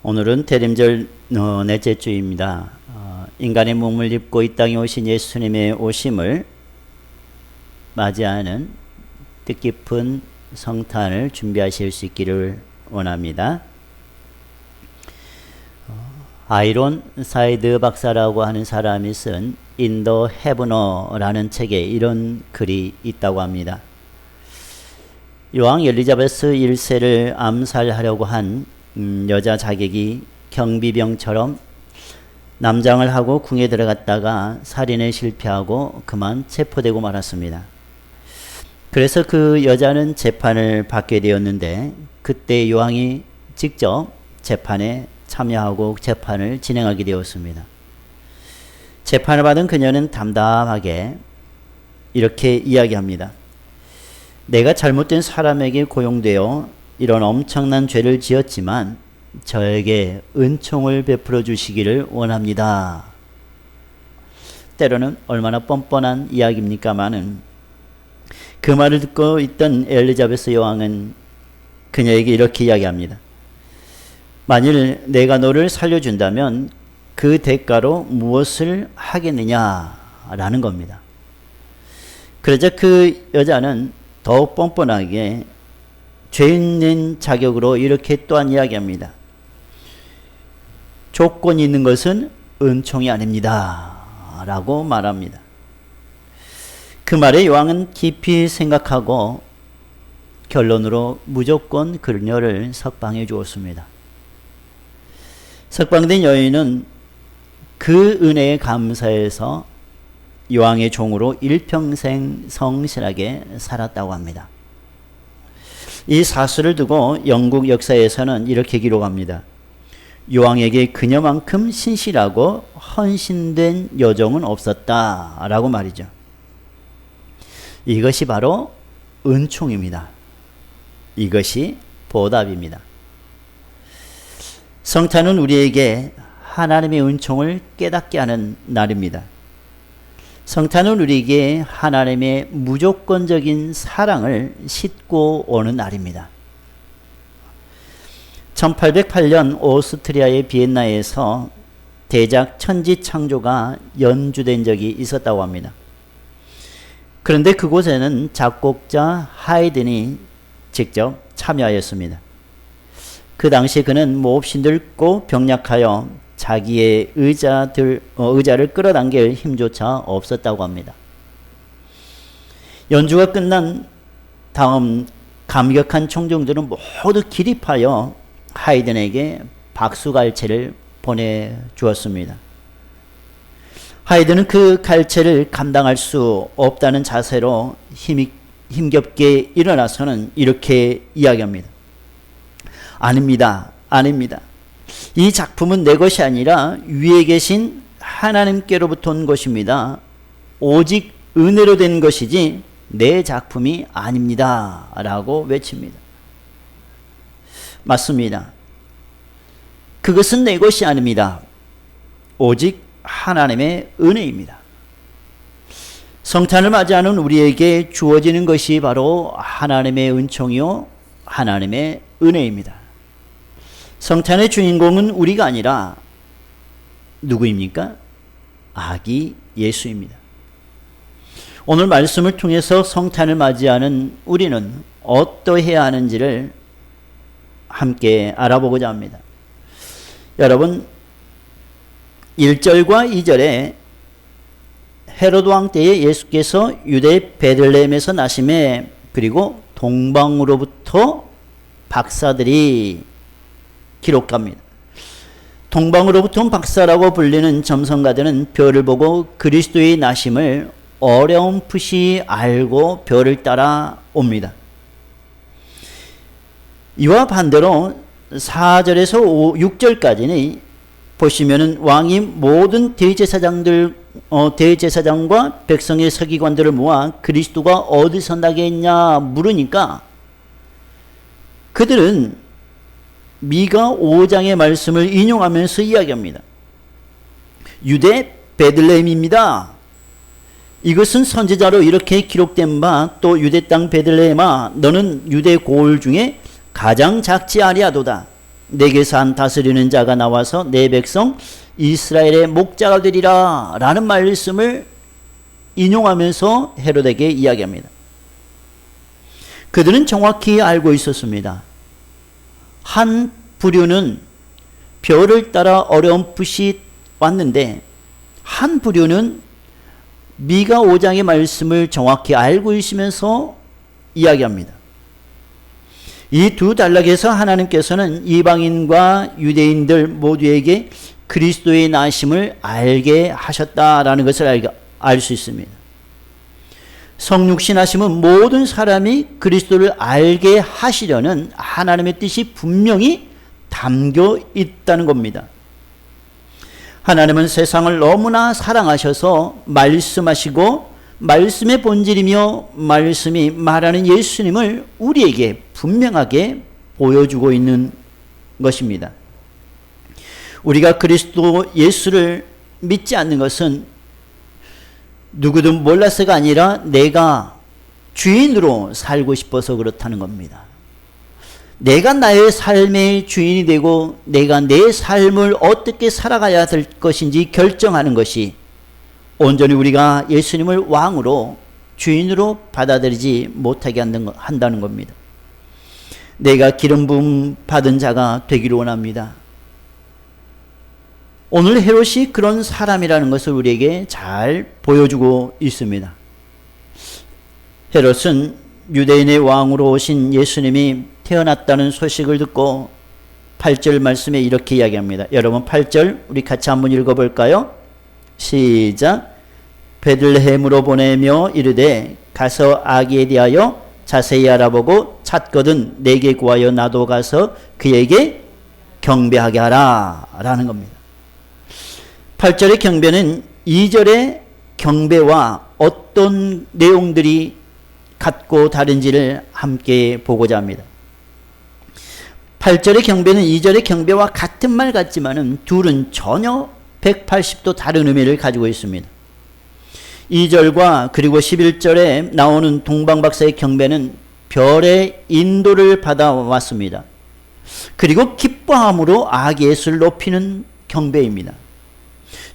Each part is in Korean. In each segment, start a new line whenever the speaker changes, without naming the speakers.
오늘은 대림절 넷째 주입니다. 인간의 몸을 입고 이 땅에 오신 예수님의 오심을 맞이하는 뜻깊은 성탄을 준비하실 수 있기를 원합니다. 아이론 사이드 박사라고 하는 사람이 쓴 In the Heavener라는 책에 이런 글이 있다고 합니다. 여왕 엘리자베스 1세를 암살하려고 한 여자 자객이 경비병처럼 남장을 하고 궁에 들어갔다가 살인에 실패하고 그만 체포되고 말았습니다. 그래서 그 여자는 재판을 받게 되었는데 그때 여왕이 직접 재판에 참여하고 재판을 진행하게 되었습니다. 재판을 받은 그녀는 담담하게 이렇게 이야기합니다. 내가 잘못된 사람에게 고용되어 이런 엄청난 죄를 지었지만 저에게 은총을 베풀어 주시기를 원합니다. 때로는 얼마나 뻔뻔한 이야기입니까마는 그 말을 듣고 있던 엘리자베스 여왕은 그녀에게 이렇게 이야기합니다. 만일 내가 너를 살려준다면 그 대가로 무엇을 하겠느냐라는 겁니다. 그러자 그 여자는 더욱 뻔뻔하게 죄 있는 자격으로 이렇게 또한 이야기합니다. 조건이 있는 것은 은총이 아닙니다. 라고 말합니다. 그 말에 여왕은 깊이 생각하고 결론으로 무조건 그녀를 석방해 주었습니다. 석방된 여인은 그 은혜에 감사해서 여왕의 종으로 일평생 성실하게 살았다고 합니다. 이 사실을 두고 영국 역사에서는 이렇게 기록합니다. 여왕에게 그녀만큼 신실하고 헌신된 여종은 없었다라고 말이죠. 이것이 바로 은총입니다. 이것이 보답입니다. 성탄은 우리에게 하나님의 은총을 깨닫게 하는 날입니다. 성탄은 우리에게 하나님의 무조건적인 사랑을 싣고 오는 날입니다. 1808년 오스트리아의 비엔나에서 대작 천지창조가 연주된 적이 있었다고 합니다. 그런데 그곳에는 작곡자 하이든이 직접 참여하였습니다. 그 당시 그는 몹시 늙고 병약하여 자기의 의자를 끌어당길 힘조차 없었다고 합니다. 연주가 끝난 다음 감격한 청중들은 모두 기립하여 하이든에게 박수갈채를 보내주었습니다. 하이든은 그 갈채를 감당할 수 없다는 자세로 힘겹게 일어나서는 이렇게 이야기합니다. 아닙니다. 아닙니다. 이 작품은 내 것이 아니라 위에 계신 하나님께로부터 온 것입니다. 오직 은혜로 된 것이지 내 작품이 아닙니다. 라고 외칩니다. 맞습니다. 그것은 내 것이 아닙니다. 오직 하나님의 은혜입니다. 성탄을 맞이하는 우리에게 주어지는 것이 바로 하나님의 은총이요 하나님의 은혜입니다. 성탄의 주인공은 우리가 아니라 누구입니까? 아기 예수입니다. 오늘 말씀을 통해서 성탄을 맞이하는 우리는 어떠해야 하는지를 함께 알아보고자 합니다. 여러분, 1절과 2절에 헤로드 왕 때에 예수께서 유대 베들레헴에서 나심에 그리고 동방으로부터 박사들이 기록합니다. 동방으로부터 온 박사라고 불리는 점성가들은 별을 보고 그리스도의 나심을 어렴풋이 알고 별을 따라 옵니다. 이와 반대로 4절에서 6절까지는 보시면은 왕이 모든 대제사장과 백성의 서기관들을 모아 그리스도가 어디서 나겠냐 물으니까 그들은 미가 5장의 말씀을 인용하면서 이야기합니다. 유대 베들레헴입니다. 이것은 선지자로 이렇게 기록된 바 또 유대 땅 베들레헴아 너는 유대 고을 중에 가장 작지 아니하도다. 내게서 한 다스리는 자가 나와서 내 백성 이스라엘의 목자가 되리라 라는 말씀을 인용하면서 헤롯에게 이야기합니다. 그들은 정확히 알고 있었습니다. 한 부류는 별을 따라 어렴풋이 왔는데 한 부류는 미가 5장의 말씀을 정확히 알고 있으면서 이야기합니다. 이 두 단락에서 하나님께서는 이방인과 유대인들 모두에게 그리스도의 나심을 알게 하셨다라는 것을 알 수 있습니다. 성육신 하심은 모든 사람이 그리스도를 알게 하시려는 하나님의 뜻이 분명히 담겨 있다는 겁니다. 하나님은 세상을 너무나 사랑하셔서 말씀하시고 말씀의 본질이며 말씀이 말하는 예수님을 우리에게 분명하게 보여주고 있는 것입니다. 우리가 그리스도 예수를 믿지 않는 것은 누구든 몰라서가 아니라 내가 주인으로 살고 싶어서 그렇다는 겁니다. 내가 나의 삶의 주인이 되고 내가 내 삶을 어떻게 살아가야 될 것인지 결정하는 것이 온전히 우리가 예수님을 왕으로 주인으로 받아들이지 못하게 한다는 겁니다. 내가 기름 부음 받은 자가 되기를 원합니다. 오늘 헤롯이 그런 사람이라는 것을 우리에게 잘 보여주고 있습니다. 헤롯은 유대인의 왕으로 오신 예수님이 태어났다는 소식을 듣고 8절 말씀에 이렇게 이야기합니다. 여러분 8절 우리 같이 한번 읽어볼까요? 시작. 베들레헴으로 보내며 이르되 가서 아기에 대하여 자세히 알아보고 찾거든 내게 구하여 나도 가서 그에게 경배하게 하라 라는 겁니다. 8절의 경배는 2절의 경배와 어떤 내용들이 같고 다른지를 함께 보고자 합니다. 8절의 경배는 2절의 경배와 같은 말 같지만은 둘은 전혀 180도 다른 의미를 가지고 있습니다. 2절과 그리고 11절에 나오는 동방박사의 경배는 별의 인도를 받아왔습니다. 그리고 기뻐함으로 아기 예수를 높이는 경배입니다.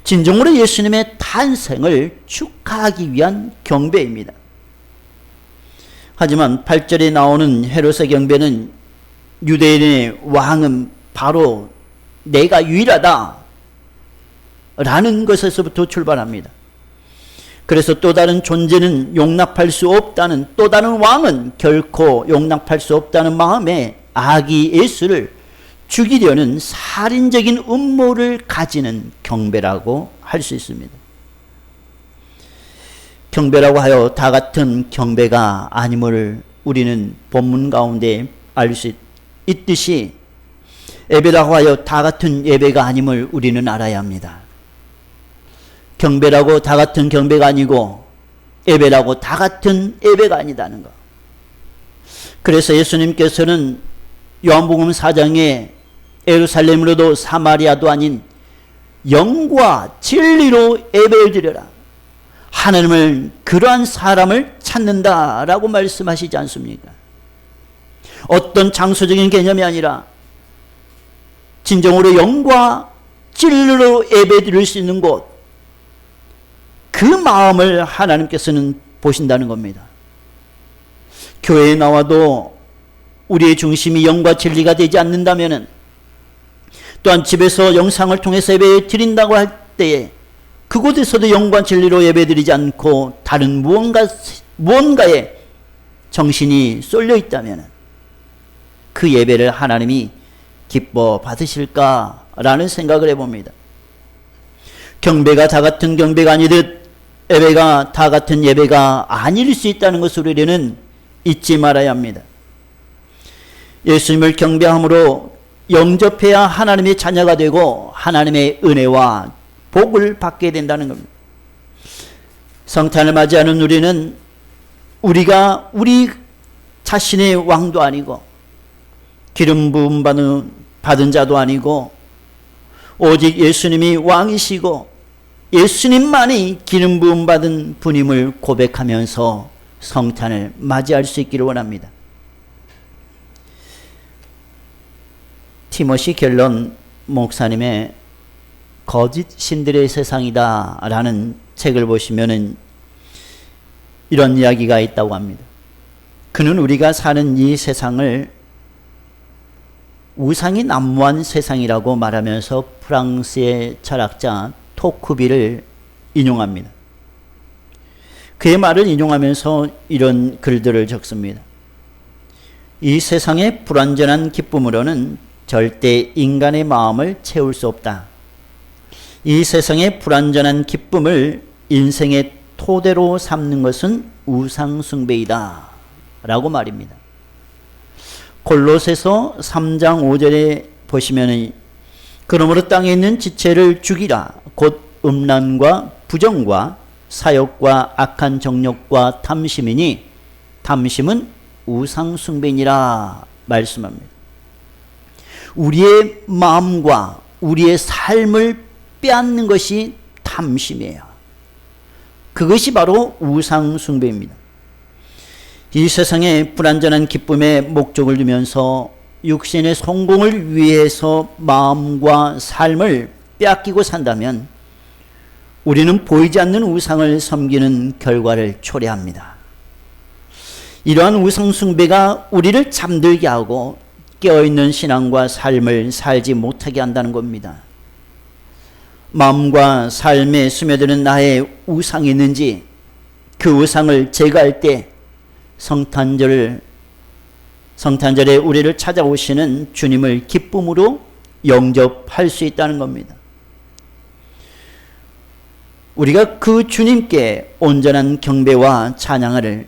진정으로 예수님의 탄생을 축하하기 위한 경배입니다. 하지만 8절에 나오는 헤롯의 경배는 유대인의 왕은 바로 내가 유일하다 라는 것에서부터 출발합니다. 그래서 또 다른 존재는 용납할 수 없다는, 또 다른 왕은 결코 용납할 수 없다는 마음에 아기 예수를 죽이려는 살인적인 음모를 가지는 경배라고 할 수 있습니다. 경배라고 하여 다 같은 경배가 아님을 우리는 본문 가운데 알 수 있듯이 예배라고 하여 다 같은 예배가 아님을 우리는 알아야 합니다. 경배라고 다 같은 경배가 아니고 예배라고 다 같은 예배가 아니다는 것. 그래서 예수님께서는 요한복음 4장에 예루살렘으로도 사마리아도 아닌 영과 진리로 예배를 드려라. 하나님을 그러한 사람을 찾는다라고 말씀하시지 않습니까? 어떤 장소적인 개념이 아니라 진정으로 영과 진리로 예배 드릴 수 있는 곳, 그 마음을 하나님께서는 보신다는 겁니다. 교회에 나와도 우리의 중심이 영과 진리가 되지 않는다면, 또한 집에서 영상을 통해서 예배 드린다고 할 때에 그곳에서도 영과 진리로 예배 드리지 않고 다른 무언가에 정신이 쏠려 있다면 그 예배를 하나님이 기뻐 받으실까라는 생각을 해봅니다. 경배가 다 같은 경배가 아니듯 예배가 다 같은 예배가 아닐 수 있다는 것을 우리는 잊지 말아야 합니다. 예수님을 경배함으로 영접해야 하나님의 자녀가 되고 하나님의 은혜와 복을 받게 된다는 겁니다. 성탄을 맞이하는 우리는 우리가 우리 자신의 왕도 아니고 기름 부음 받은 자도 아니고 오직 예수님이 왕이시고 예수님만이 기름 부음 받은 분임을 고백하면서 성탄을 맞이할 수 있기를 원합니다. 티모시 갤런 목사님의 거짓 신들의 세상이다 라는 책을 보시면은 이런 이야기가 있다고 합니다. 그는 우리가 사는 이 세상을 우상이 난무한 세상이라고 말하면서 프랑스의 철학자 토크비를 인용합니다. 그의 말을 인용하면서 이런 글들을 적습니다. 이 세상의 불완전한 기쁨으로는 절대 인간의 마음을 채울 수 없다. 이 세상의 불완전한 기쁨을 인생의 토대로 삼는 것은 우상숭배이다 라고 말입니다. 골로새서 3장 5절에 보시면 그러므로 땅에 있는 지체를 죽이라. 곧 음란과 부정과 사욕과 악한 정욕과 탐심이니 탐심은 우상숭배니라 말씀합니다. 우리의 마음과 우리의 삶을 빼앗는 것이 탐심이에요. 그것이 바로 우상숭배입니다. 이 세상에 불완전한 기쁨에 목적을 두면서 육신의 성공을 위해서 마음과 삶을 빼앗기고 산다면 우리는 보이지 않는 우상을 섬기는 결과를 초래합니다. 이러한 우상숭배가 우리를 잠들게 하고 깨어있는 신앙과 삶을 살지 못하게 한다는 겁니다. 마음과 삶에 스며드는 나의 우상이 있는지 그 우상을 제거할 때 성탄절에 우리를 찾아오시는 주님을 기쁨으로 영접할 수 있다는 겁니다. 우리가 그 주님께 온전한 경배와 찬양을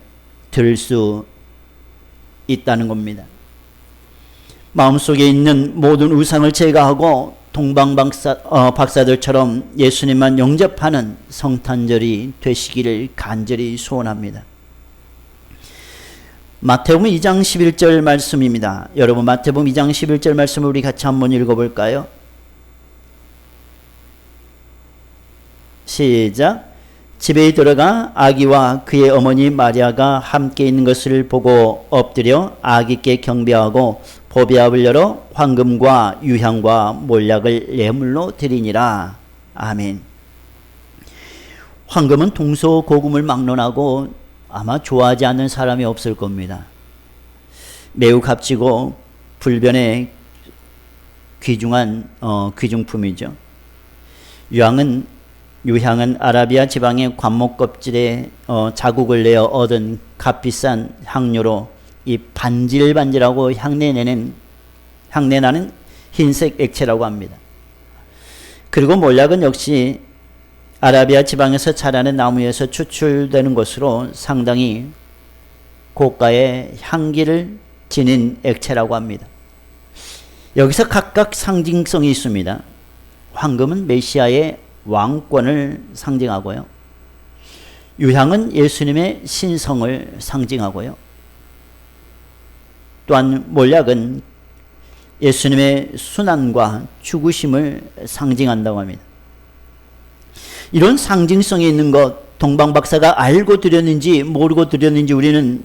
드릴 수 있다는 겁니다. 마음속에 있는 모든 우상을 제거하고 동방박사들처럼 예수님만 영접하는 성탄절이 되시기를 간절히 소원합니다. 마태복음 2장 11절 말씀입니다. 여러분 마태복음 2장 11절 말씀을 우리 같이 한번 읽어볼까요? 시작. 집에 들어가 아기와 그의 어머니 마리아가 함께 있는 것을 보고 엎드려 아기께 경배하고 보배압을 열어 황금과 유향과 몰약을 예물로 드리니라. 아멘. 황금은 동서고금을 막론하고 아마 좋아하지 않는 사람이 없을 겁니다. 매우 값지고 불변의 귀중한 귀중품이죠. 유향은 아라비아 지방의 관목 껍질에 자국을 내어 얻은 값비싼 향료로 이 반질반질하고 향내나는 흰색 액체라고 합니다. 그리고 몰약은 역시 아라비아 지방에서 자라는 나무에서 추출되는 것으로 상당히 고가의 향기를 지닌 액체라고 합니다. 여기서 각각 상징성이 있습니다. 황금은 메시아의 왕권을 상징하고요. 유향은 예수님의 신성을 상징하고요. 또한 몰약은 예수님의 순환과 죽으심을 상징한다고 합니다. 이런 상징성이 있는 것 동방박사가 알고 드렸는지 모르고 드렸는지 우리는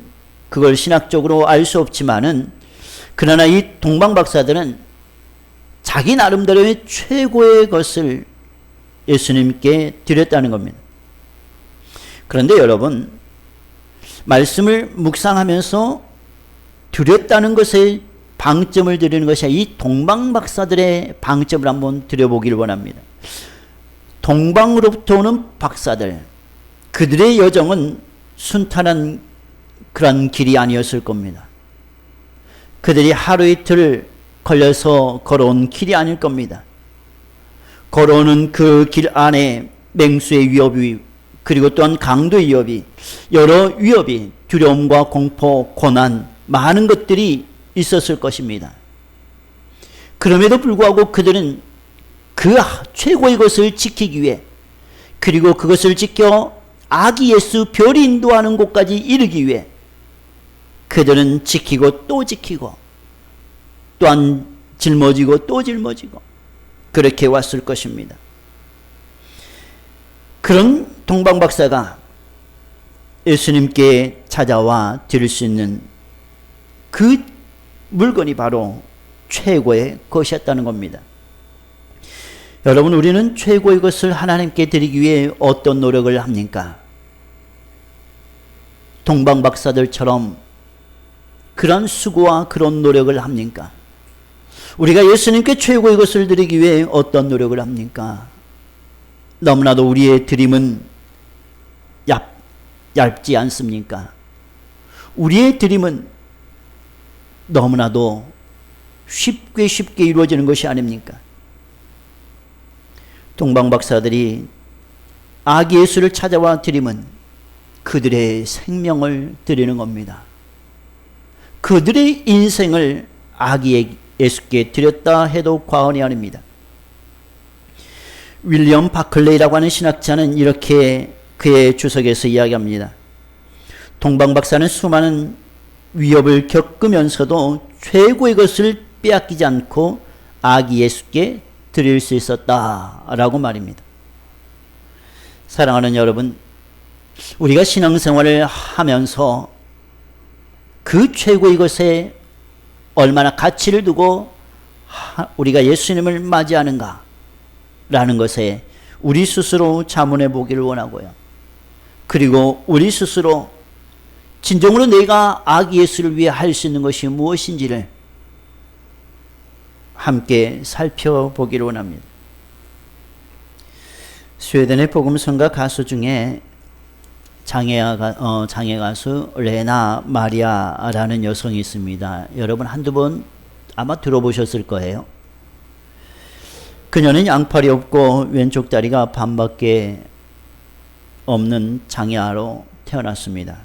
그걸 신학적으로 알 수 없지만은 그러나 이 동방박사들은 자기 나름대로의 최고의 것을 예수님께 드렸다는 겁니다. 그런데 여러분 말씀을 묵상하면서 드렸다는 것에 방점을 드리는 것이 이 동방박사들의 방점을 한번 드려보기를 원합니다. 동방으로부터 오는 박사들, 그들의 여정은 순탄한 그런 길이 아니었을 겁니다. 그들이 하루 이틀 걸려서 걸어온 길이 아닐 겁니다. 걸어오는 그 길 안에 맹수의 위협이 그리고 또한 강도의 위협이 여러 위협이 두려움과 공포, 고난 많은 것들이 있었을 것입니다. 그럼에도 불구하고 그들은 그 최고의 것을 지키기 위해 그리고 그것을 지켜 아기 예수 별이 인도하는 곳까지 이르기 위해 그들은 지키고 또 지키고 또한 짊어지고 또 짊어지고 그렇게 왔을 것입니다. 그런 동방박사가 예수님께 찾아와 드릴 수 있는 그 물건이 바로 최고의 것이었다는 겁니다. 여러분, 우리는 최고의 것을 하나님께 드리기 위해 어떤 노력을 합니까? 동방박사들처럼 그런 수고와 그런 노력을 합니까? 우리가 예수님께 최고의 것을 드리기 위해 어떤 노력을 합니까? 너무나도 우리의 드림은 얇지 않습니까? 우리의 드림은 너무나도 쉽게 이루어지는 것이 아닙니까? 동방박사들이 아기 예수를 찾아와 드림은 그들의 생명을 드리는 겁니다. 그들의 인생을 아기 예수께 드렸다 해도 과언이 아닙니다. 윌리엄 바클레이라고 하는 신학자는 이렇게 그의 주석에서 이야기합니다. 동방박사는 수많은 위협을 겪으면서도 최고의 것을 빼앗기지 않고 아기 예수께 드릴 수 있었다라고 말입니다. 사랑하는 여러분, 우리가 신앙생활을 하면서 그 최고의 것에 얼마나 가치를 두고 우리가 예수님을 맞이하는가 라는 것에 우리 스스로 자문해 보기를 원하고요. 그리고 우리 스스로 진정으로 내가 아기 예수를 위해 할 수 있는 것이 무엇인지를 함께 살펴보기를 원합니다. 스웨덴의 복음성가 가수 중에 장애 가수 레나 마리아라는 여성이 있습니다. 여러분 한두 번 아마 들어보셨을 거예요. 그녀는 양팔이 없고 왼쪽 다리가 반밖에 없는 장애아로 태어났습니다.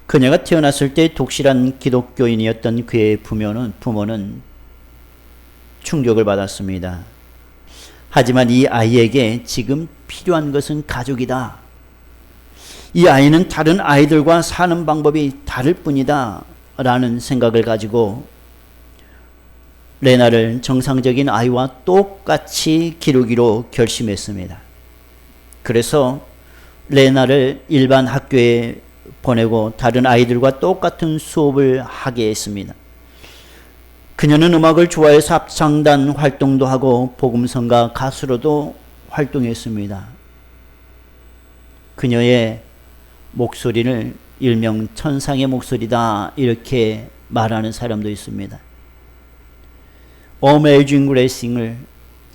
그녀가 태어났을 때 독실한 기독교인이었던 그의 부모는 충격을 받았습니다. 하지만 이 아이에게 지금 필요한 것은 가족이다. 이 아이는 다른 아이들과 사는 방법이 다를 뿐이다 라는 생각을 가지고 레나를 정상적인 아이와 똑같이 기르기로 결심했습니다. 그래서 레나를 일반 학교에 보내고 다른 아이들과 똑같은 수업을 하게 했습니다. 그녀는 음악을 좋아해서 합창단 활동도 하고 복음성가 가수로도 활동했습니다. 그녀의 목소리를 일명 천상의 목소리다 이렇게 말하는 사람도 있습니다. Amazing Grace를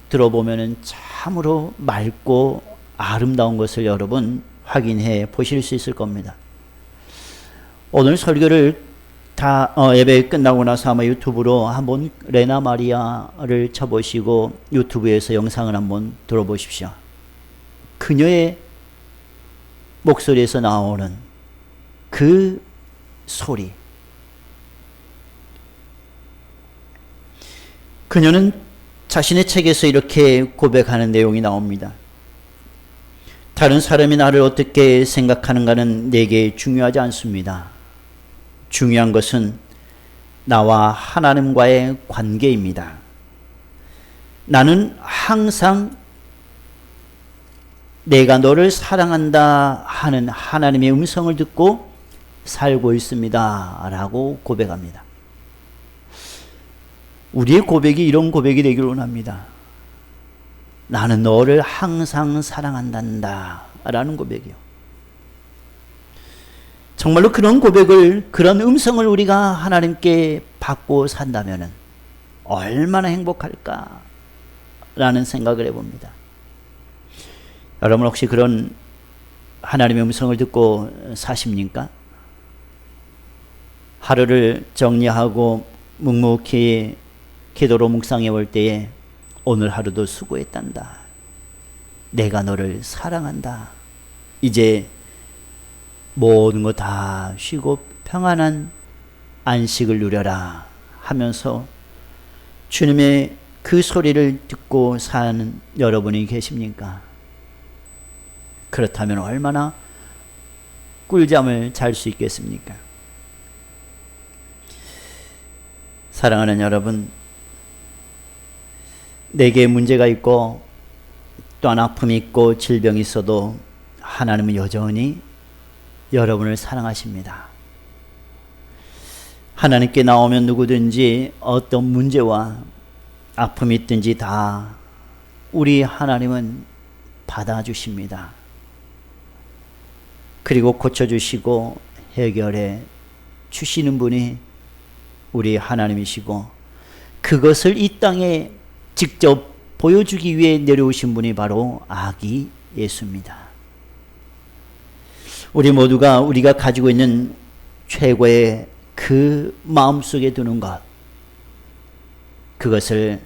들어보면 참으로 맑고 아름다운 것을 여러분 확인해 보실 수 있을 겁니다. 오늘 설교를 예배 끝나고 나서 아마 유튜브로 한번 레나 마리아를 쳐보시고 유튜브에서 영상을 한번 들어보십시오. 그녀의 목소리에서 나오는 그 소리. 그녀는 자신의 책에서 이렇게 고백하는 내용이 나옵니다. 다른 사람이 나를 어떻게 생각하는가는 내게 중요하지 않습니다. 중요한 것은 나와 하나님과의 관계입니다. 나는 항상 내가 너를 사랑한다 하는 하나님의 음성을 듣고 살고 있습니다. 라고 고백합니다. 우리의 고백이 이런 고백이 되기를 원합니다. 나는 너를 항상 사랑한단다 라는 고백이요. 정말로 그런 고백을, 그런 음성을 우리가 하나님께 받고 산다면 얼마나 행복할까 라는 생각을 해봅니다. 여러분 혹시 그런 하나님의 음성을 듣고 사십니까? 하루를 정리하고 묵묵히 기도로 묵상해 볼 때에 오늘 하루도 수고했단다. 내가 너를 사랑한다. 이제 모든 거 다 쉬고 평안한 안식을 누려라 하면서 주님의 그 소리를 듣고 사는 여러분이 계십니까? 그렇다면 얼마나 꿀잠을 잘 수 있겠습니까? 사랑하는 여러분, 내게 문제가 있고 또한 아픔이 있고 질병이 있어도 하나님은 여전히 여러분을 사랑하십니다. 하나님께 나오면 누구든지 어떤 문제와 아픔이 있든지 다 우리 하나님은 받아주십니다. 그리고 고쳐주시고 해결해 주시는 분이 우리 하나님이시고, 그것을 이 땅에 직접 보여주기 위해 내려오신 분이 바로 아기 예수입니다. 우리 모두가 우리가 가지고 있는 최고의 그 마음속에 두는 것, 그것을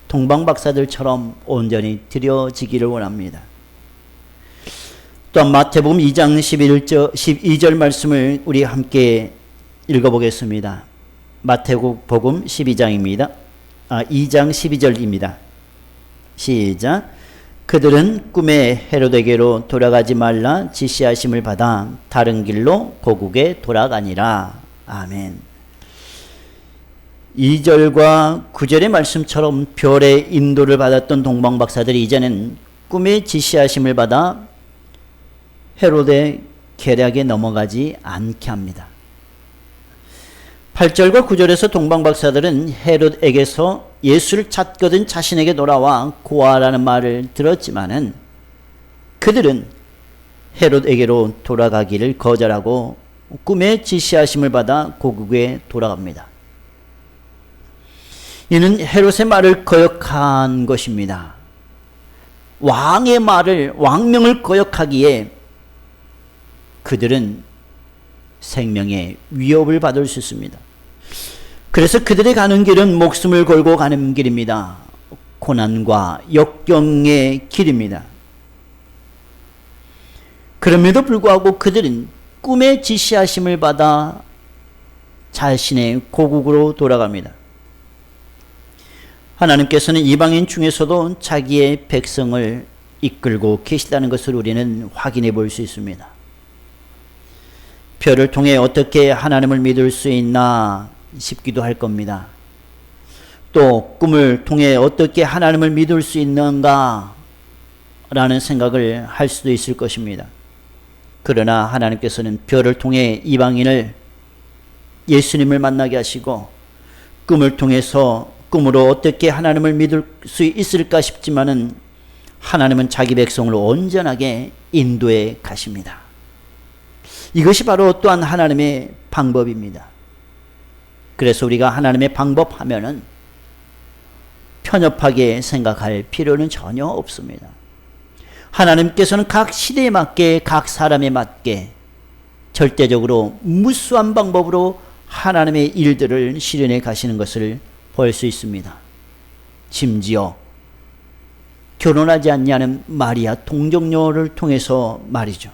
동방박사들처럼 온전히 드려지기를 원합니다. 또한 마태복음 2장 12절 말씀을 우리 함께 읽어보겠습니다. 마태복음 12장입니다. 2장 12절입니다. 시작. 그들은 꿈에 헤롯에게로 돌아가지 말라 지시하심을 받아 다른 길로 고국에 돌아가니라. 아멘. 2절과 9절의 말씀처럼 별의 인도를 받았던 동방박사들이 이제는 꿈의 지시하심을 받아 헤롯의 계략에 넘어가지 않게 합니다. 8절과 9절에서 동방박사들은 헤롯에게서 예수를 찾거든 자신에게 돌아와 고하라는 말을 들었지만은 그들은 헤롯에게로 돌아가기를 거절하고 꿈의 지시하심을 받아 고국에 돌아갑니다. 이는 헤롯의 말을 거역한 것입니다. 왕의 말을, 왕명을 거역하기에 그들은 생명의 위협을 받을 수 있습니다. 그래서 그들이 가는 길은 목숨을 걸고 가는 길입니다. 고난과 역경의 길입니다. 그럼에도 불구하고 그들은 꿈의 지시하심을 받아 자신의 고국으로 돌아갑니다. 하나님께서는 이방인 중에서도 자기의 백성을 이끌고 계시다는 것을 우리는 확인해 볼 수 있습니다. 별을 통해 어떻게 하나님을 믿을 수 있나 싶기도 할 겁니다. 또 꿈을 통해 어떻게 하나님을 믿을 수 있는가 라는 생각을 할 수도 있을 것입니다. 그러나 하나님께서는 별을 통해 이방인을 예수님을 만나게 하시고, 꿈을 통해서 꿈으로 어떻게 하나님을 믿을 수 있을까 싶지만은 하나님은 자기 백성을 온전하게 인도해 가십니다. 이것이 바로 또한 하나님의 방법입니다. 그래서 우리가 하나님의 방법 하면은 편협하게 생각할 필요는 전혀 없습니다. 하나님께서는 각 시대에 맞게, 각 사람에 맞게 절대적으로 무수한 방법으로 하나님의 일들을 실현해 가시는 것을 볼 수 있습니다. 심지어 결혼하지 않냐는 마리아 동정녀를 통해서 말이죠.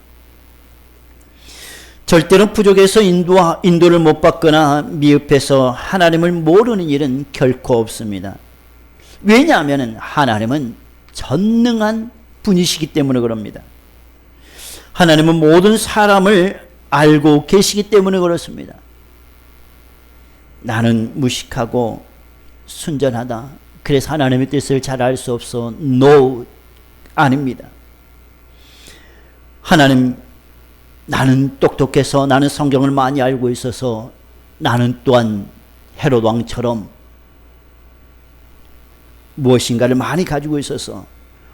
절대로 부족해서 인도를 못 받거나 미흡해서 하나님을 모르는 일은 결코 없습니다. 왜냐하면 하나님은 전능한 분이시기 때문에 그럽니다. 하나님은 모든 사람을 알고 계시기 때문에 그렇습니다. 나는 무식하고 순전하다, 그래서 하나님의 뜻을 잘 알 수 없어. No, 아닙니다. 하나님, 나는 똑똑해서, 나는 성경을 많이 알고 있어서, 나는 또한 헤롯 왕처럼 무엇인가를 많이 가지고 있어서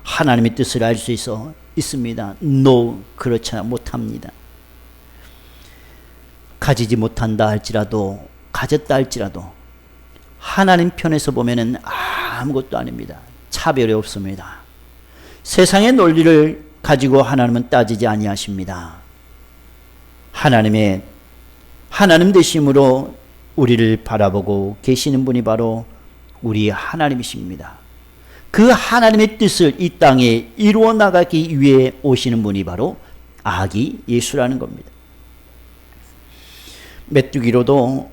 하나님의 뜻을 알 수 있습니다. No, 그렇지 못합니다. 가지지 못한다 할지라도, 가졌다 할지라도 하나님 편에서 보면은 아무것도 아닙니다. 차별이 없습니다. 세상의 논리를 가지고 하나님은 따지지 아니하십니다. 하나님 되심으로 우리를 바라보고 계시는 분이 바로 우리 하나님이십니다. 그 하나님의 뜻을 이 땅에 이루어 나가기 위해 오시는 분이 바로 아기 예수라는 겁니다. 메뚜기로도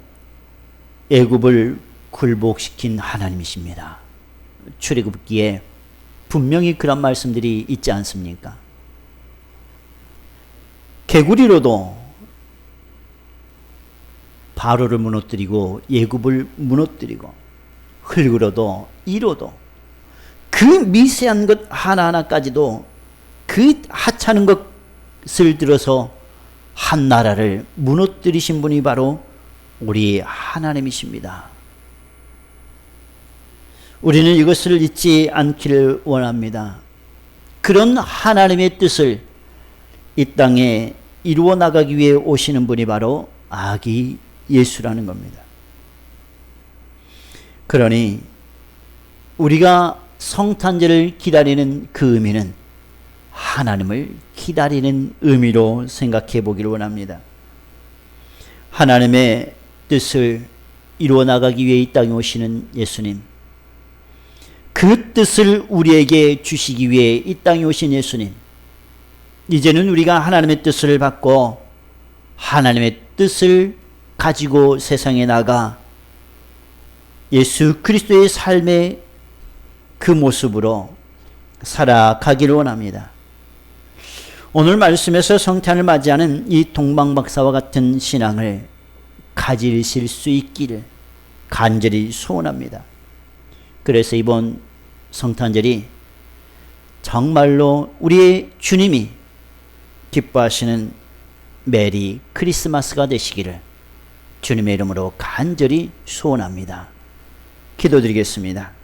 애굽을 굴복시킨 하나님이십니다. 출애굽기에 분명히 그런 말씀들이 있지 않습니까? 개구리로도 바로를 무너뜨리고 애굽을 무너뜨리고, 흙으로도 이로도 그 미세한 것 하나하나까지도 그 하찮은 것을 들어서 한 나라를 무너뜨리신 분이 바로 우리 하나님이십니다. 우리는 이것을 잊지 않기를 원합니다. 그런 하나님의 뜻을 이 땅에 이루어 나가기 위해 오시는 분이 바로 아기 예수라는 겁니다. 그러니 우리가 성탄절을 기다리는 그 의미는 하나님을 기다리는 의미로 생각해 보기를 원합니다. 하나님의 뜻을 이루어 나가기 위해 이 땅에 오시는 예수님, 그 뜻을 우리에게 주시기 위해 이 땅에 오신 예수님, 이제는 우리가 하나님의 뜻을 받고 하나님의 뜻을 가지고 세상에 나가 예수 그리스도의 삶의 그 모습으로 살아가기를 원합니다. 오늘 말씀에서 성탄을 맞이하는 이 동방박사와 같은 신앙을 가지실 수 있기를 간절히 소원합니다. 그래서 이번 성탄절이 정말로 우리의 주님이 기뻐하시는 메리 크리스마스가 되시기를 주님의 이름으로 간절히 소원합니다. 기도드리겠습니다.